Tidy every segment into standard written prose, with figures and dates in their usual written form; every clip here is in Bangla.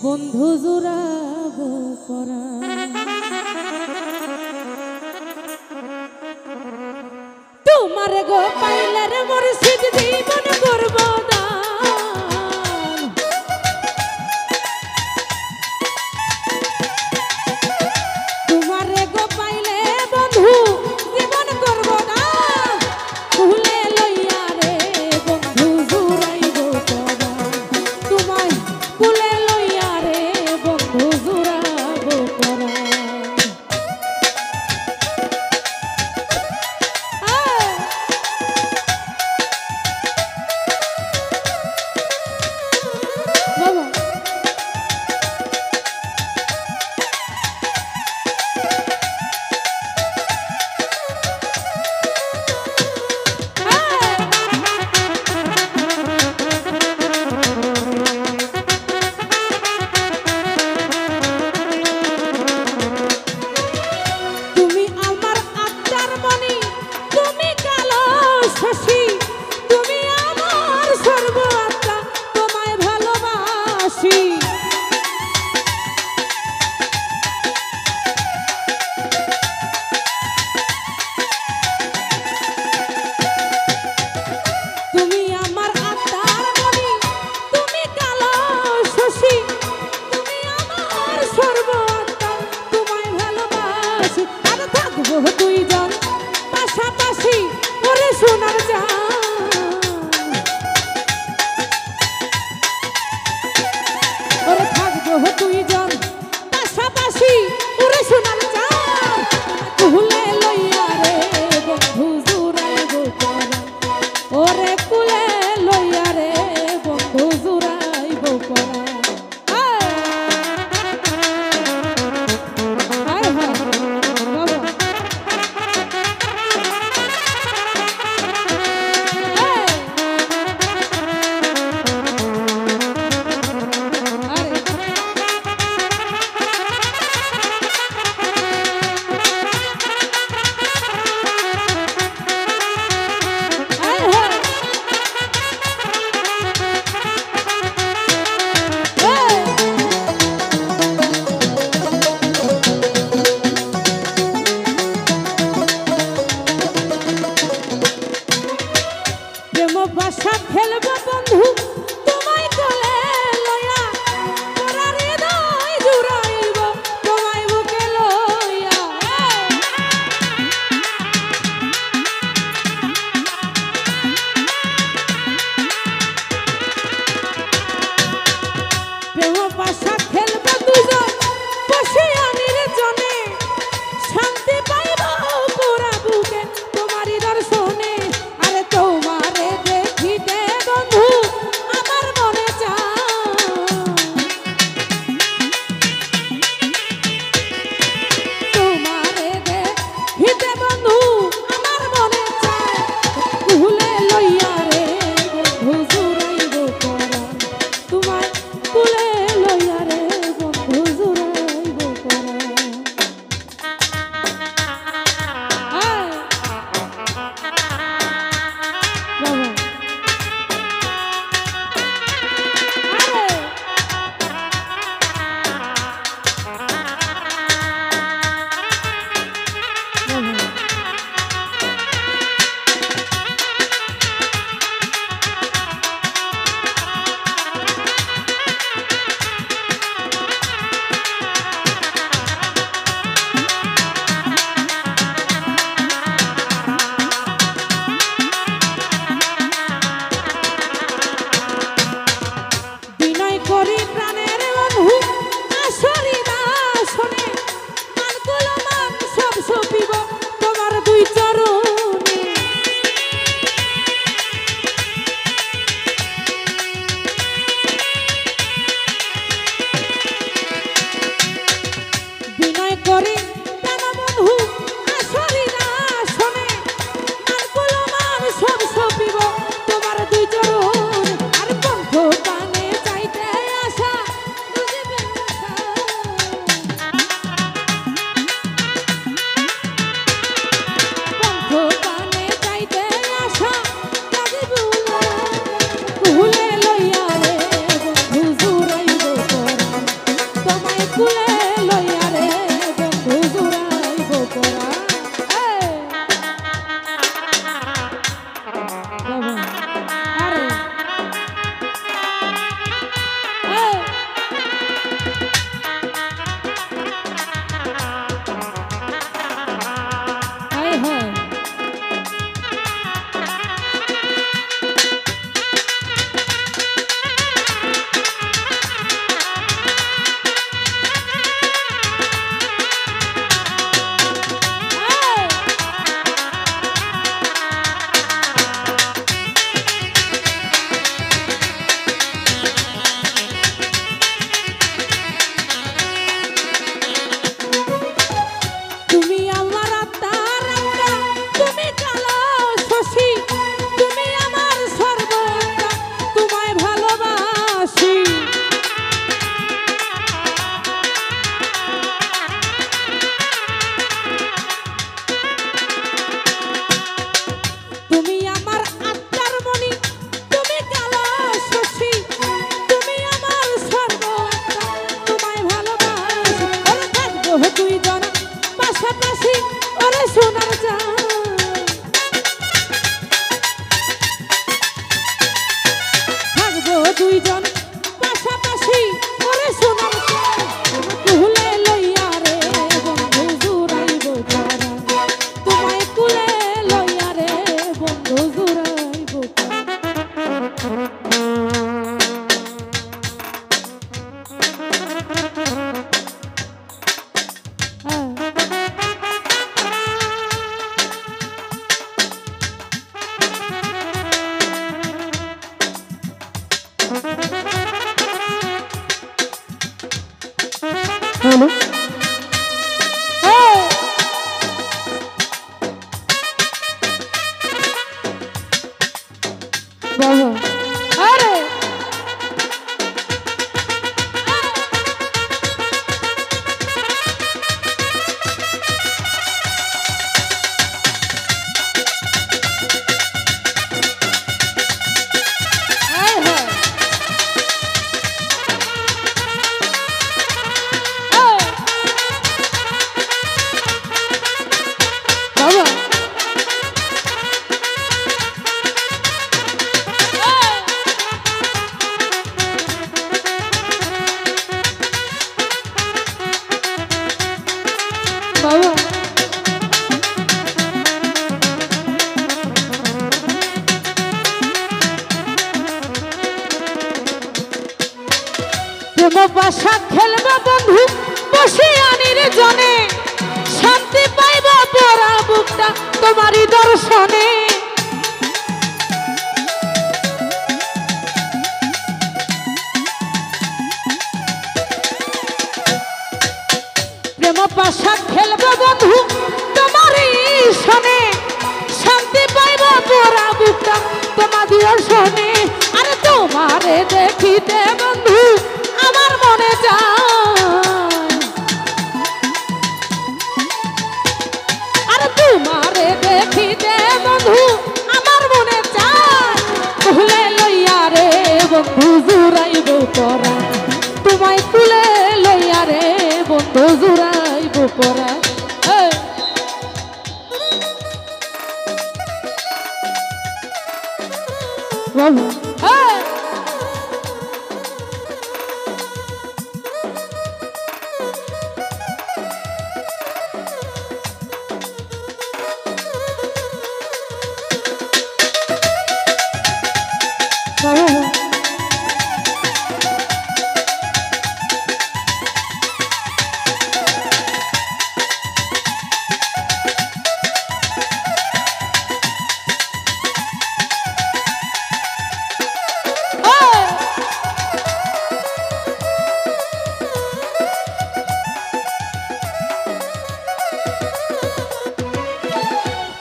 বন্ধু জুড়াবো পরাণ। তোমার গো পাইলে রে মুর্শিদ জীবন করব দান। তোমার গো পাইলে বন্ধু জীবন করব দান। ভুলে লইয়া রে বন্ধু জুড়াইব পরাণ। তোমায় ভুলে লইয়া রে বন্ধু জুড়াবো পরাণ। দুইজন পাশাপাশি ওরে সোনার জান। ওরে থাকবো দুইজন পাশাপাশি ওরে সোনার জান। কুলে লইয়া রে বন্ধু জুড়াইবো পরাণ। ওরে কুলে লইয়া রে বন্ধু জুড়াইবো পরাণ। প্রেম পাশা খেলবা বন্ধু বসে আনির জনে, শান্তি পাইব পোড়া বুকটা তোমারই দর্শনে। প্রেম পাশা খেলবা বন্ধু তোমারই শনে, শান্তি পাইব পোড়া বুকটা তোমারই দর্শনে। আরে তোমারে দেখিতে বন্ধু আমার মনে যায়, আরে তোমারে দেখিতে বন্ধু আমার মনে চায়। তুলে লইয়া রে বন্ধু জুড়াইব পরা, তোমায় তুলে লইয়া রে বন্ধু জুড়াইব পরা।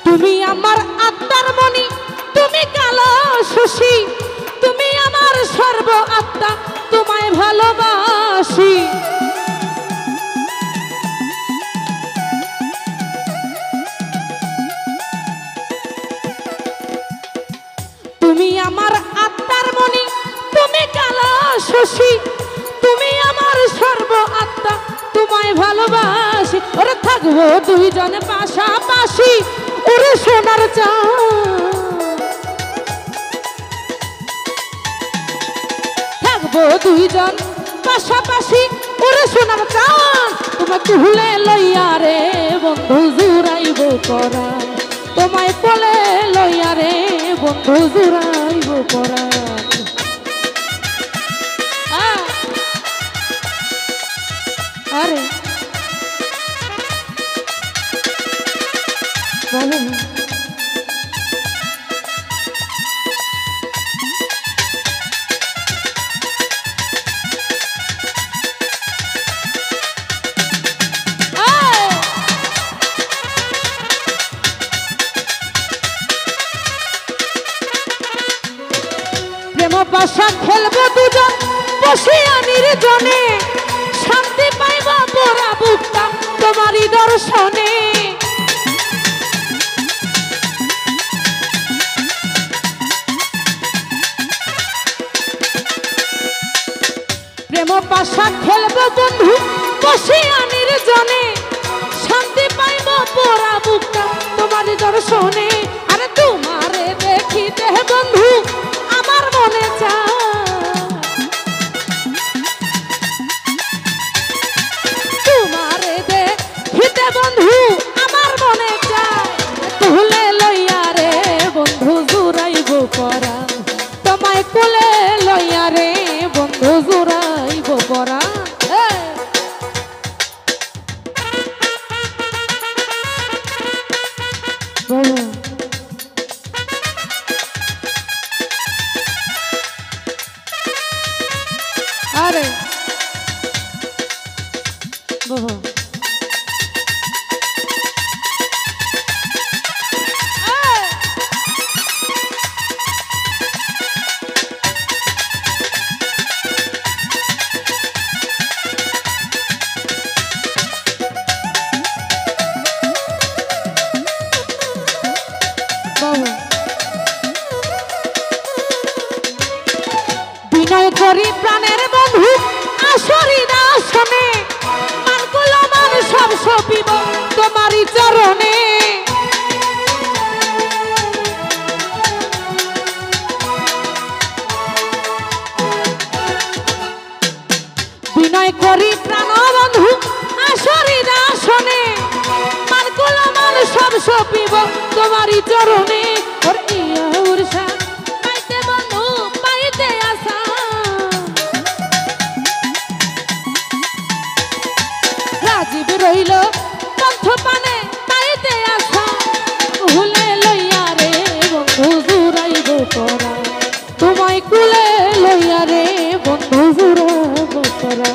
তুমি আমার আত্মার মনি, তুমি কালো শশী, তুমি আমার সর্ব আত্মা, তোমায় ভালোবাসি। তুমি আমার আত্মার মনি, তুমি কালো শশী, তুমি আমার সর্ব আত্মা, তোমায় ভালোবাসি। ওরে থাকবো দুইজনে পাশাপাশি, ওরে সোনার চাঁদ, থাকবো দুইজন পাশাপাশি, ওরে সোনার চাঁদ। তোমাকে ভুলে লইয়া রে বন্ধু জুড়াইব পরা, তোমায় কোলে লইয়া রে বন্ধু জুড়াইব পরা। আরে বলো প্রেম পাশা খেলবো দুজন বসে আনির জনে, শান্তি পাইব পোড়া বুকটা তোমারই দর্শনে। প্রেম পাশা খেলবো বন্ধু বসে আনির জনে, শান্তি পাইব পোড়া বুকটা তোমারই দর্শনে। আরে তোমারে দেখিতে বন্ধু আমার মনে চায়, তোমারে দেখিতে বন্ধু আমার মনে চায়। তুলে লইয়া রে বন্ধু জুড়াইব পরা, তোমায় কোলে লইয়া রে বন্ধু জুড়াইব পরা। আরে বাবা বিনয় করি প্রাণের বন্ধু আসরি দাসনে, মানকুলো মান সব সপিব তোমারই চরণে। বিনয় করি প্রাণ বন্ধু আসরি দাসনে, মানকুলো মান সব সপিব তোমারই চরণে। ওর ইয়া উরসা পাইতে বন্ধু পাইতে আসা, রইল কণ্ঠ পানে তাইতে আসা ভুলে লইয়া রে বন্ধু জুড়াইব পরা তোমায় কুলে লইয়া রে বন্ধু জুড়াইব পরা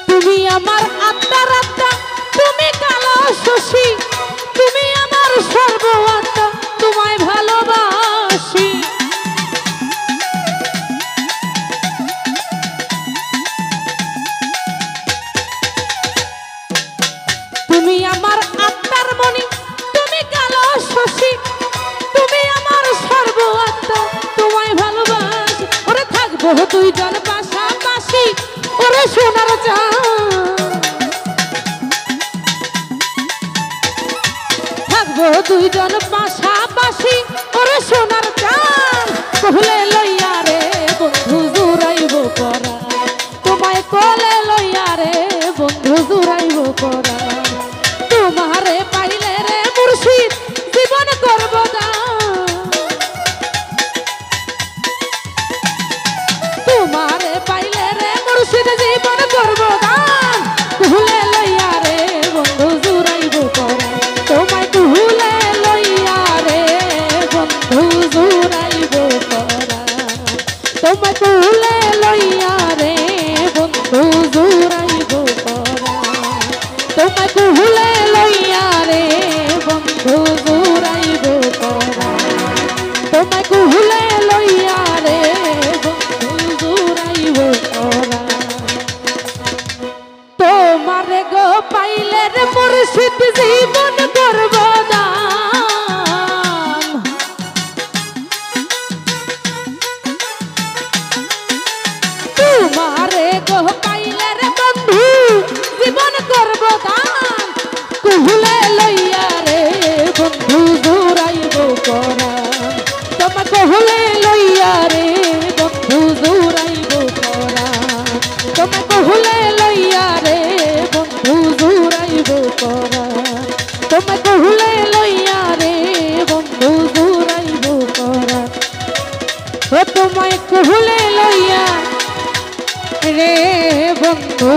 তুমি আমার আত্মার আত্মা তুমি কালো শশী তুমি আমার সর্ব আত্মা তোমায় ভালোবাসি তুমি আমার আত্মার মনি তুমি কালো শশী তুমি আমার সর্ব আত্মা তোমায় ভালোবাসি ওরে থাকবো দুইজন পাশাপাশি ওরে সোনার চাঁদ থাকবো দুইজন পাশাপাশি ওরে সোনার চাঁদ কহলে লইয়া রে বন্ধু জুড়াইব পরা তোমায় কোলে লইয়া রে বন্ধু জুড়াইব পরা তোমারে পাইলে রে মুর্শিদ জীবন করব দান তোমারে পাইলে রে মুর্শিদ জীবন করব দান ভুলে লইয়া রে বন্ধু জুড়াইব পরা তোমায় ভুলে লইয়া রে বন্ধু জুড়াইব পরা তোমায় ভুলে লইয়া রে বন্ধু জুড়াইব পরা তোমায় ভুলে লইয়া রে বন্ধু জুড়াইব পরা তোমায় ভুলে লইয়া রে বন্ধু জুড়াইব পরা তোমারে গো পাইলে রে মুর্শিদ জীবন করব দান তোমারে গো পাইলে রে বন্ধু জীবন করব দান কুহলে লইয়া রে বন্ধু জুড়াইব পরা তোমা কহলে লইয়া রে বন্ধু জুড়াইব পরা তোমা কহলে লইয়া রে বন্ধু জুড়াইব পরা তোমা কহলে লইয়া রে বন্ধু জুড়াইব পরা ও তোমায় কহলে লইয়া রে বন্ধু